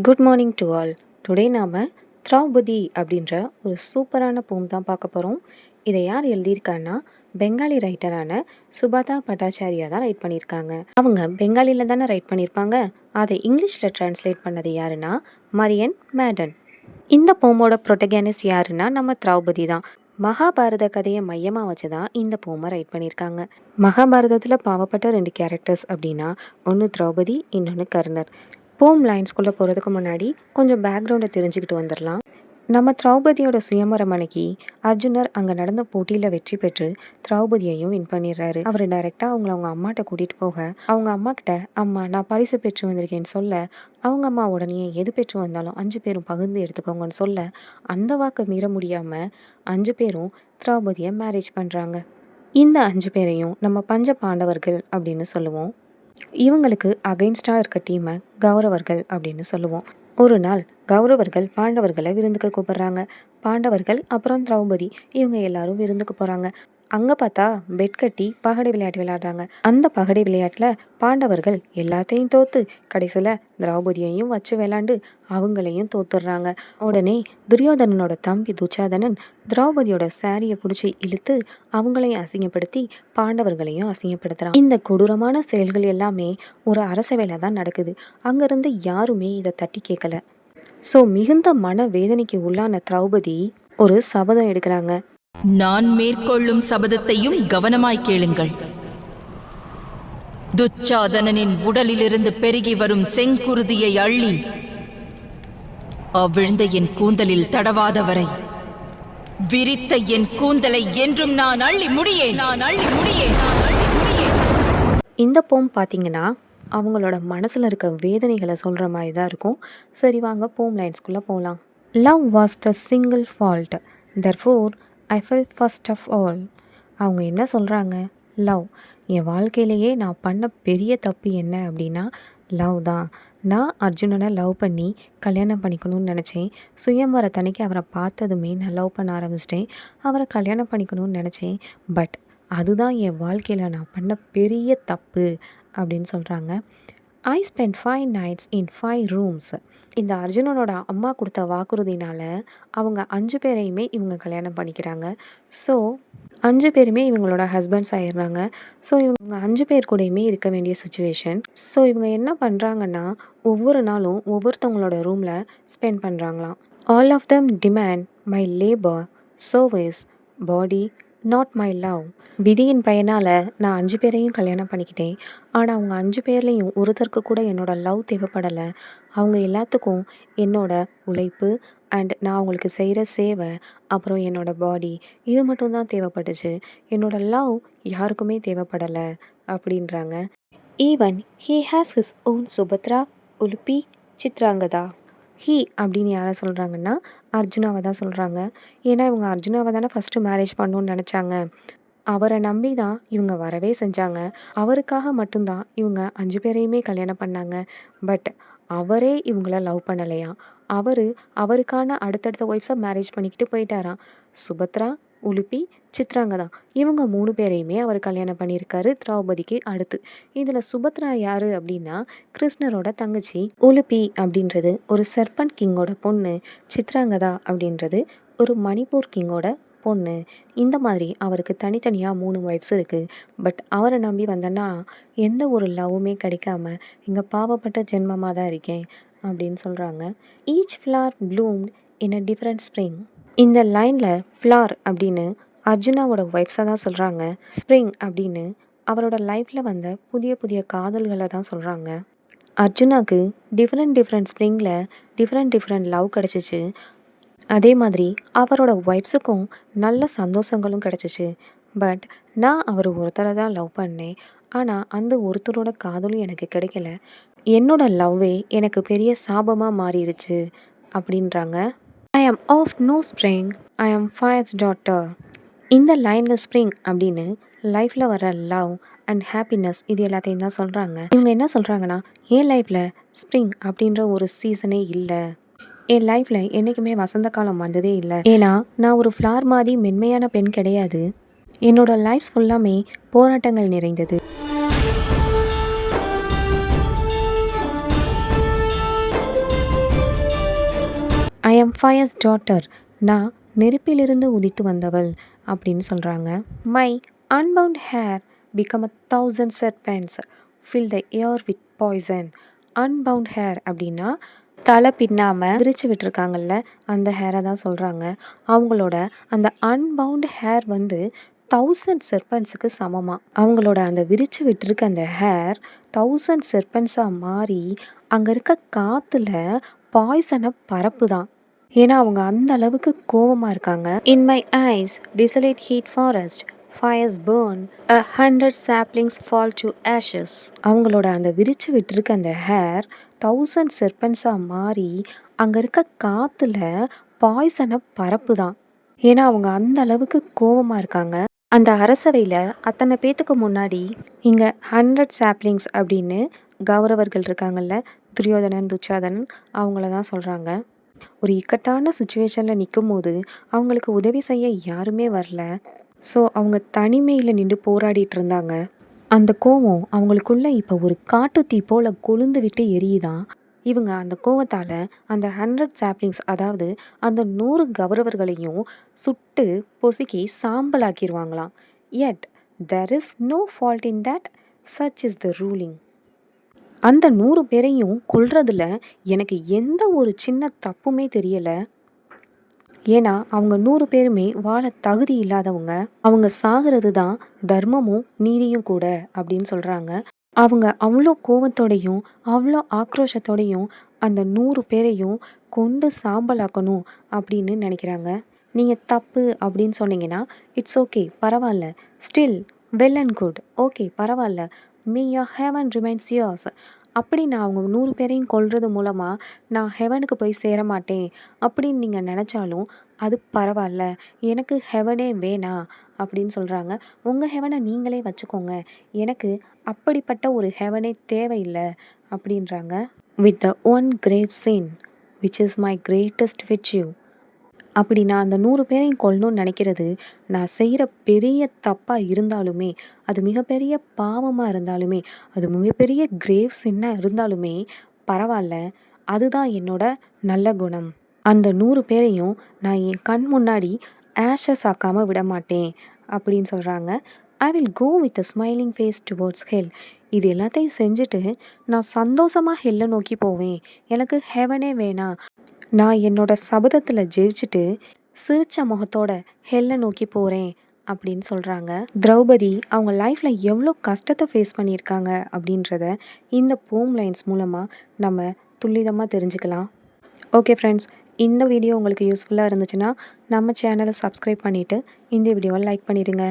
Good morning to all. Today நாம் திரௌபதி அப்படின்ற ஒரு சூப்பரான போம் தான் பார்க்க போகிறோம். இதை யார் எழுதியிருக்காங்கன்னா பெங்காலி ரைட்டரான சுபாதா பட்டாச்சாரியா தான் ரைட் பண்ணியிருக்காங்க. அவங்க பெங்காலியில் தானே ரைட் பண்ணியிருப்பாங்க. அதை இங்கிலீஷில் டிரான்ஸ்லேட் பண்ணது யாருன்னா மரியன் மேடன். இந்த போமோட ப்ரொட்டகனிஸ்ட் யாருன்னா நம்ம திரௌபதி தான். மகாபாரத கதையை மையமாக வச்சு தான் இந்த போமை ரைட் பண்ணியிருக்காங்க. மகாபாரதத்தில் பாவப்பட்ட 2 கேரக்டர்ஸ் அப்படின்னா ஒன்று திரௌபதி, இன்னொன்று கர்ணர். போம் லைன்ஸ்குள்ளே போகிறதுக்கு முன்னாடி கொஞ்சம் பேக்ரவுண்டை தெரிஞ்சுக்கிட்டு வந்துடலாம். நம்ம திரௌபதியோட சுயம்பரம் அன்னைக்கு அர்ஜுனர் அங்கே நடந்த போட்டியில் வெற்றி பெற்று திரௌபதியையும் வின் பண்ணிடுறாரு. அவர் டைரெக்டாக அவங்க அம்மாட்ட கூட்டிகிட்டு போக அவங்க அம்மா கிட்ட அம்மா நான் பரிசு பெற்று வந்திருக்கேன்னு சொல்ல அவங்க அம்மா உடனே எது பெற்று வந்தாலும் 5 பேரும் பகிர்ந்து எடுத்துக்கோங்கன்னு சொல்ல அந்த வாக்கை மீற முடியாமல் 5 பேரும் திரௌபதியை மேரேஜ் பண்ணுறாங்க. இந்த 5 பேரையும் நம்ம பஞ்ச பாண்டவர்கள் அப்படின்னு சொல்லுவோம். இவங்களுக்கு அகைன்ஸ்டாக இருக்க டீமை கௌரவர்கள் அப்படின்னு சொல்லுவோம். ஒரு நாள் கௌரவர்கள் பாண்டவர்களை விருந்துக்கு கூப்பிடுறாங்க. பாண்டவர்கள் அப்புறம் திரௌபதி இவங்க எல்லாரும் விருந்துக்கு போகிறாங்க. அங்கே பார்த்தா பெட் கட்டி பகடை விளையாட்டு விளையாடுறாங்க. அந்த பகடை விளையாட்டில் பாண்டவர்கள் எல்லாத்தையும் தோற்று கடைசியில் திரௌபதியையும் வச்சு விளையாண்டு அவங்களையும் தோத்துடுறாங்க. உடனே துரியோதனனோட தம்பி துச்சாதனன் திரௌபதியோட சாரியை பிடிச்சி இழுத்து அவங்களையும் அசிங்கப்படுத்தி பாண்டவர்களையும் அசிங்கப்படுத்துகிறான். இந்த கொடூரமான செயல்கள் எல்லாமே ஒரு அரசவையில தான் நடக்குது. அங்கேருந்து யாருமே இதை தட்டி கேட்கல. ஸோ மிகுந்த மன வேதனைக்கு உள்ளான திரௌபதி ஒரு சபதம் எடுக்கிறாங்க. நான் மேற்கொள்ளும் சபதத்தையும் கவனமாய் கேளுங்கள். துச்சாதனனின் உடலிலிருந்து பெருகி வரும் செங்குருதியை அள்ளி அவிழ்ந்த என் கூந்தலில் தடவாதவரை விரித்த என் கூந்தலை என்றும் நான் அள்ளி முடியேன். இந்த போம் பார்த்தீங்கன்னா அவங்களோட மனசில் இருக்க வேதனைகளை சொல்கிற மாதிரி தான் இருக்கும். சரி வாங்க போம் லைன்ஸ்குள்ளே போகலாம். Love was the single fault, therefore I felt first of all. அவங்க என்ன சொல்கிறாங்க? லவ், என் வாழ்க்கையிலேயே நான் பண்ண பெரிய தப்பு என்ன அப்படின்னா லவ் தான். நான் அர்ஜுனனை லவ் பண்ணி கல்யாணம் பண்ணிக்கணும்னு நினச்சேன். சுயம்வரத்தன்னைக்கு அவரை பார்த்ததுமே நான் லவ் பண்ண ஆரம்பிச்சிட்டேன். அவரை கல்யாணம் பண்ணிக்கணும்னு நினச்சேன். பட் அதுதான் என் வாழ்க்கையில் நான் பண்ண பெரிய தப்பு அப்படின்னு சொல்கிறாங்க. I spend 5 nights in 5 rooms. இந்த அர்ஜுனனோட அம்மா கொடுத்த வாக்குறுதினால் அவங்க 5 பேரையுமே இவங்க கல்யாணம் பண்ணிக்கிறாங்க. ஸோ 5 பேருமே இவங்களோட ஹஸ்பண்ட்ஸ் ஆயிடுறாங்க. ஸோ இவங்க 5 பேர் கூடயுமே இருக்க வேண்டிய சுச்சுவேஷன். ஸோ இவங்க என்ன பண்ணுறாங்கன்னா ஒவ்வொரு நாளும் ஒவ்வொருத்தவங்களோட ரூமில் ஸ்பெண்ட் பண்ணுறாங்களாம். All of them demand my labour, service, body, not my love. விதியின் பயனால் நான் 5 பேரையும் கல்யாணம் பண்ணிக்கிட்டேன். ஆனால் அவங்க 5 பேர்லேயும் ஒருத்தருக்கு கூட என்னோட லவ் தேவைப்படலை. அவங்க எல்லாத்துக்கும் என்னோட உழைப்பு அண்ட் நான் அவங்களுக்கு செய்கிற சேவை அப்புறம் என்னோட பாடி இது மட்டும்தான் தேவைப்பட்டுச்சு. என்னோட லவ் யாருக்குமே தேவைப்படலை அப்படின்றாங்க. Even he has his own Subhadra, Ulupi, Chitrangada. He அப்படின்னு யாரை சொல்கிறாங்கன்னா அர்ஜுனாவை தான் சொல்கிறாங்க. ஏன்னா இவங்க அர்ஜுனாவை தானே ஃபஸ்ட்டு மேரேஜ் பண்ணணுன்னு நினச்சாங்க. அவரை நம்பி தான் இவங்க வரவே செஞ்சாங்க. அவருக்காக மட்டும்தான் இவங்க 5 பேரையுமே கல்யாணம் பண்ணாங்க. பட் அவரே இவங்கள லவ் பண்ணலையாம். அவருக்கான அடுத்தடுத்த ஒய்ஃப்ஸை மேரேஜ் பண்ணிக்கிட்டு போயிட்டாராம். சுபத்ரா, உலுப்பி, சித்ராங்கதா இவங்க 3 பேரையுமே அவர் கல்யாணம் பண்ணியிருக்காரு திரௌபதிக்கு அடுத்து. இதில் சுபத்ரா யார் அப்படின்னா கிருஷ்ணரோட தங்கச்சி. உலுப்பி அப்படின்றது ஒரு சர்பன்ட் கிங்கோட பொண்ணு. சித்ராங்கதா அப்படின்றது ஒரு மணிப்பூர் கிங்கோட பொண்ணு. இந்த மாதிரி அவருக்கு தனித்தனியாக 3 ஒய்ஃப்ஸ் இருக்குது. பட் அவரை நம்பி வந்தேன்னா எந்த ஒரு லவ்வுமே கிடைக்காம இங்கே பாவப்பட்ட ஜென்மமாக தான் இருக்கேன் அப்படின்னு சொல்கிறாங்க. Each flower bloomed in a different spring. இந்த லைனில் ஃப்ளார் அப்படின்னு அர்ஜுனாவோட ஒய்ஃப்ஸை தான் சொல்கிறாங்க. ஸ்ப்ரிங் அப்படின்னு அவரோட லைஃப்பில் வந்த புதிய புதிய காதல்களை தான் சொல்கிறாங்க. அர்ஜுனாவுக்கு டிஃப்ரெண்ட் ஸ்ப்ரிங்கில் டிஃப்ரெண்ட் லவ் கிடச்சிச்சு. அதே மாதிரி அவரோட ஒய்ஃப்ஸுக்கும் நல்ல சந்தோஷங்களும் கிடச்சிச்சு. பட் நான் அவர் ஒருத்தரை தான் லவ் பண்ணேன். ஆனால் அந்த ஒருத்தரோட காதலும் எனக்கு கிடைக்கல. என்னோட லவ்வே எனக்கு பெரிய சாபமாக மாறிடுச்சு அப்படின்றாங்க. ஐ ஆம் ஆஃப் நோ ஸ்ப்ரிங், ஐ ஆம் ஃபயர்ஸ் டாட்டர். இந்த லைனில் ஸ்ப்ரிங் அப்படின்னு லைஃப்பில் வர லவ் அண்ட் ஹாப்பினஸ் இது எல்லாத்தையும் தான் சொல்கிறாங்க. இவங்க என்ன சொல்கிறாங்கன்னா என் லைஃப்பில் ஸ்ப்ரிங் அப்படின்ற ஒரு சீசனே இல்லை. என் லைஃப்பில் என்றைக்குமே வசந்த காலம் வந்ததே இல்லை. ஏன்னா நான் ஒரு ஃப்ளார் மாதிரி மென்மையான பெண் கிடையாது. என்னோட லைஃப்ஸ் ஃபுல்லாமே போராட்டங்கள் நிறைந்தது. எம் ஃபயர்ஸ் டாட்டர், நான் நெருப்பிலிருந்து உதித்து வந்தவள் அப்படின்னு சொல்கிறாங்க. My unbound hair become a 1000 serpents, fill the air with poison. Unbound hair அப்படின்னா தலை பின்னாமல் விரிச்சு விட்டுருக்காங்கல்ல, அந்த ஹேரை தான் சொல்கிறாங்க. அவங்களோட அந்த அன்பவுண்ட் ஹேர் வந்து 1000 செர்பன்ஸுக்கு சமமாக, அவங்களோட அந்த விரிச்சு விட்டுருக்க அந்த ஹேர் 1000 செர்பன்ஸாக மாறி அங்கே இருக்க காற்றுல பாய்சனை பரப்பு தான். ஏன்னா அவங்க அந்த அளவுக்கு கோபமாக இருக்காங்க. In my eyes desolate heat forest, fires burn, 100 saplings fall to ashes. அவங்களோட அந்த விரிச்சு விட்டுருக்க அந்த ஹேர் 1000 செர்பன்ஸாக மாறி அங்கே இருக்க காற்றுல பாய்சனை பரப்பு தான். ஏன்னா அவங்க அந்த அளவுக்கு கோபமாக இருக்காங்க. அந்த அரசவையில் அத்தனை பேத்துக்கு முன்னாடி இங்கே 100 saplings அப்படின்னு கௌரவர்கள் இருக்காங்கல்ல, துரியோதனன் துச்சாதனன், அவங்கள தான் சொல்கிறாங்க. ஒரு இக்கட்டான சுச்சுவேஷனில் நிற்கும் போது அவங்களுக்கு உதவி செய்ய யாருமே வரல. ஸோ அவங்க தனிமையில் நின்று போராடிட்டு இருந்தாங்க. அந்த கோவம் அவங்களுக்குள்ள இப்போ ஒரு காட்டுத்தீ போல் கொழுந்து விட்டு எரியுதான். இவங்க அந்த கோவத்தால் அந்த 100 saplings, அதாவது அந்த 100 கௌரவர்களையும் சுட்டு பொசுக்கி சாம்பலாக்கிடுவாங்களாம். yet there is no fault in that, such is the ruling. அந்த 100 பேரையும் கொல்றதுல எனக்கு எந்த ஒரு சின்ன தப்புமே தெரியலை. ஏன்னா அவங்க 100 பேருமே வாழ தகுதி இல்லாதவங்க. அவங்க சாகிறது தான் தர்மமும் நீதியும் கூட அப்படின்னு சொல்கிறாங்க. அவங்க அவ்வளோ கோவத்தோடையும் அவ்வளோ ஆக்ரோஷத்தோடையும் அந்த 100 பேரையும் கொண்டு சாம்பலாக்கணும் அப்படின்னு நினைக்கிறாங்க. நீங்கள் தப்பு அப்படின்னு சொன்னீங்கன்னா இட்ஸ் ஓகே, பரவாயில்ல. Still well and good, okay பரவாயில்ல. May your heaven remains yours. அப்படி நான் அவங்க 100 பேரையும் கொல்றது மூலமாக நான் ஹெவனுக்கு போய் சேர மாட்டேன் அப்படின்னு நீங்கள் நினச்சாலும் அது பரவாயில்ல, எனக்கு ஹெவனே வேணாம் அப்படின்னு சொல்கிறாங்க. உங்கள் ஹெவனை நீங்களே வச்சுக்கோங்க, எனக்கு அப்படிப்பட்ட ஒரு ஹெவனே தேவையில்லை அப்படின்றாங்க. With the one grave sin which is my greatest virtue. அப்படி நான் அந்த 100 பேரையும் கொல்லணும்னு நினைக்கிறது நான் செய்கிற பெரிய தப்பாக இருந்தாலுமே, அது மிகப்பெரிய பாவமாக இருந்தாலுமே, அது மிகப்பெரிய கிரேவ் சின்னாக இருந்தாலுமே பரவாயில்ல, அதுதான் என்னோட நல்ல குணம். அந்த 100 பேரையும் நான் என் கண் முன்னாடி ஆஷஸ் ஆக்காமல் விட மாட்டேன் அப்படின்னு சொல்கிறாங்க. I will go with a smiling face towards hell. இது எல்லாத்தையும் செஞ்சுட்டு நான் சந்தோஷமாக ஹெல்லை நோக்கி போவேன். எனக்கு ஹெவனே வேணாம். நான் என்னோட சபதத்தில் ஜெயிச்சுட்டு சிரிச்ச முகத்தோட ஹெல்லை நோக்கி போகிறேன் அப்படின்னு சொல்கிறாங்க. திரௌபதி அவங்க லைஃப்பில் எவ்வளோ கஷ்டத்தை ஃபேஸ் பண்ணியிருக்காங்க அப்படின்றத இந்த போம் லைன்ஸ் மூலமாக நம்ம துல்லிதமாக தெரிஞ்சுக்கலாம். ஓகே ஃப்ரெண்ட்ஸ், இந்த வீடியோ உங்களுக்கு யூஸ்ஃபுல்லாக இருந்துச்சுன்னா நம்ம சேனலை சப்ஸ்கிரைப் பண்ணிவிட்டு இந்த வீடியோவை லைக் பண்ணிடுங்க.